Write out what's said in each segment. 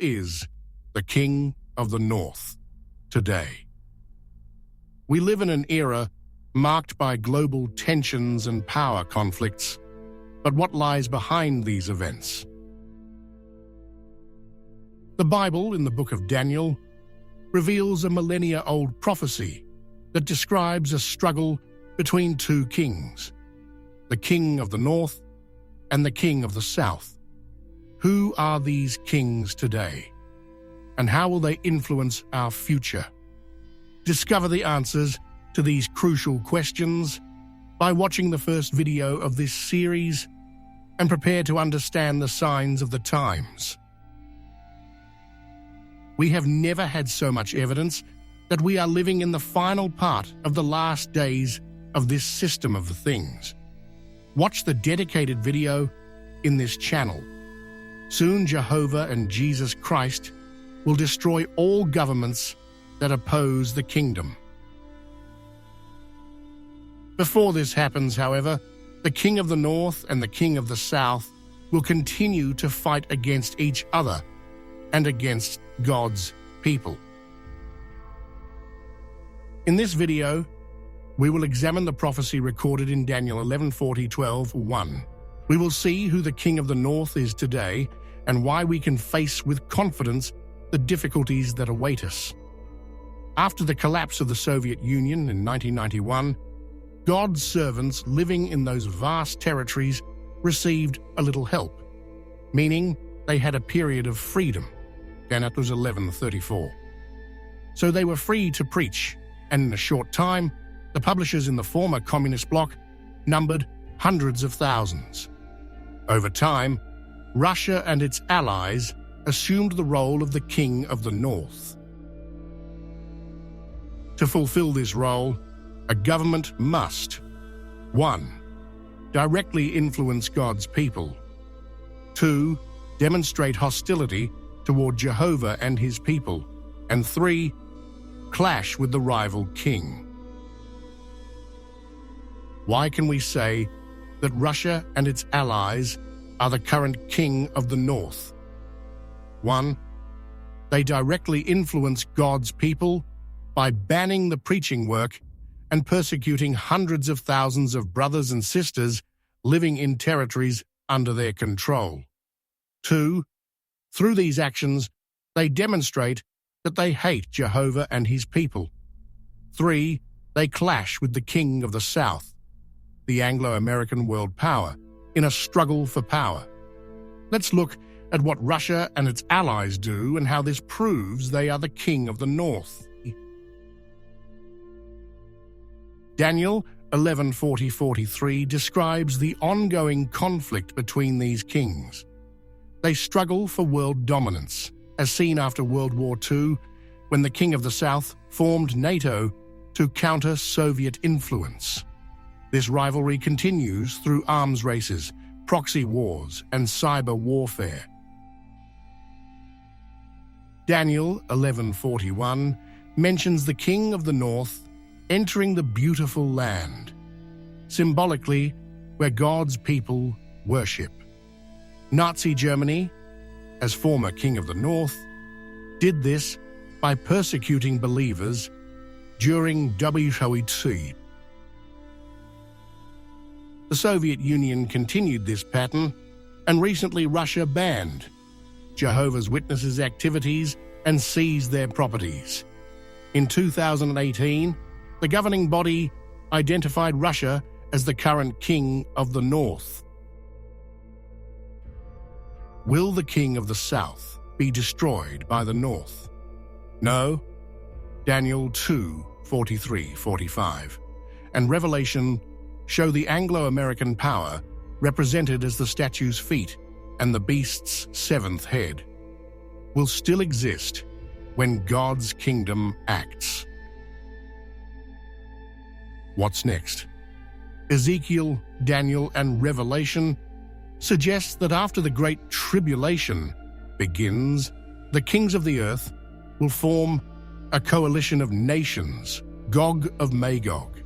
is the King of the North today? We live in an era marked by global tensions and power conflicts, but what lies behind these events? The Bible, in the book of Daniel, reveals a millennia-old prophecy that describes a struggle between two kings, the King of the North and the King of the South. Who are these kings today, and how will they influence our future? Discover the answers to these crucial questions by watching the first video of this series and prepare to understand the signs of the times. We have never had so much evidence that we are living in the final part of the last days of this system of things. Watch the dedicated video in this channel. Soon Jehovah and Jesus Christ will destroy all governments that oppose the kingdom. Before this happens, however, the King of the North and the King of the South will continue to fight against each other and against God's people. In this video, we will examine the prophecy recorded in Daniel 11:40-12:1. We will see who the King of the North is today and why we can face with confidence the difficulties that await us. After the collapse of the Soviet Union in 1991, God's servants living in those vast territories received a little help, meaning they had a period of freedom. That was 11:34. So they were free to preach, and in a short time, the publishers in the former communist bloc numbered hundreds of thousands. Over time, Russia and its allies assumed the role of the King of the North. To fulfill this role, a government must 1. Directly influence God's people. 2. Demonstrate hostility toward Jehovah and his people. And 3. Clash with the rival king. Why can we say that Russia and its allies are the current King of the North? 1. They directly influence God's people by banning the preaching work and persecuting hundreds of thousands of brothers and sisters living in territories under their control. 2. Through these actions, they demonstrate that they hate Jehovah and his people. 3. They clash with the King of the South, the Anglo-American world power, in a struggle for power. Let's look at what Russia and its allies do and how this proves they are the King of the North. Daniel 11:40-43 describes the ongoing conflict between these kings. They struggle for world dominance, as seen after World War II, when the King of the South formed NATO to counter Soviet influence. This rivalry continues through arms races, proxy wars, and cyber warfare. Daniel 11:41 mentions the King of the North entering the beautiful land, symbolically where God's people worship. Nazi Germany, as former King of the North, did this by persecuting believers during WHOT. The Soviet Union continued this pattern, and recently Russia banned Jehovah's Witnesses' activities and seized their properties. In 2018, the governing body identified Russia as the current King of the North. Will the King of the South be destroyed by the North? No. Daniel 2:43-45 and Revelation show the Anglo-American power represented as the statue's feet and the beast's seventh head will still exist when God's kingdom acts. What's next? Ezekiel, Daniel, and Revelation suggests that after the Great Tribulation begins, the kings of the earth will form a coalition of nations, Gog of Magog.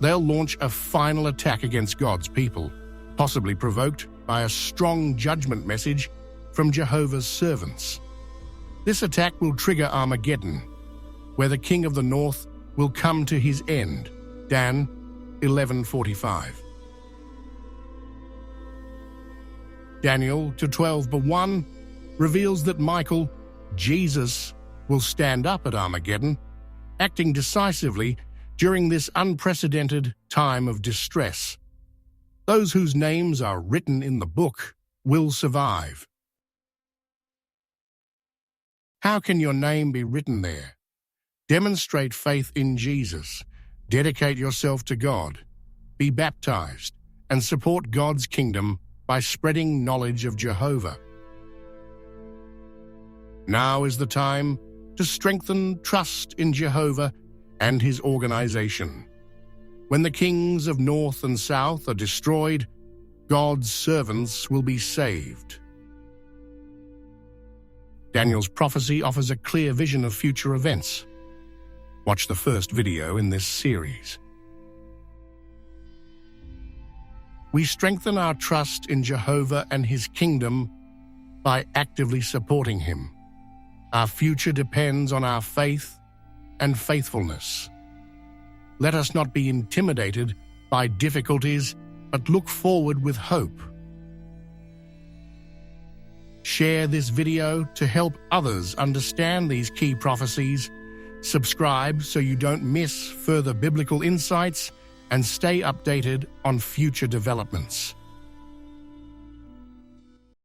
They'll launch a final attack against God's people, possibly provoked by a strong judgment message from Jehovah's servants. This attack will trigger Armageddon, where the king of the north will come to his end. Dan 11:45. Daniel 12:1 reveals that Michael, Jesus, will stand up at Armageddon, acting decisively during this unprecedented time of distress. Those whose names are written in the book will survive. How can your name be written there? Demonstrate faith in Jesus, dedicate yourself to God, be baptized, and support God's kingdom by spreading knowledge of Jehovah. Now is the time to strengthen trust in Jehovah and his organization. When the kings of North and South are destroyed, God's servants will be saved. Daniel's prophecy offers a clear vision of future events. Watch the first video in this series. We strengthen our trust in Jehovah and his kingdom by actively supporting him. Our future depends on our faith and faithfulness. Let us not be intimidated by difficulties, but look forward with hope. Share this video to help others understand these key prophecies. Subscribe so you don't miss further biblical insights, and stay updated on future developments.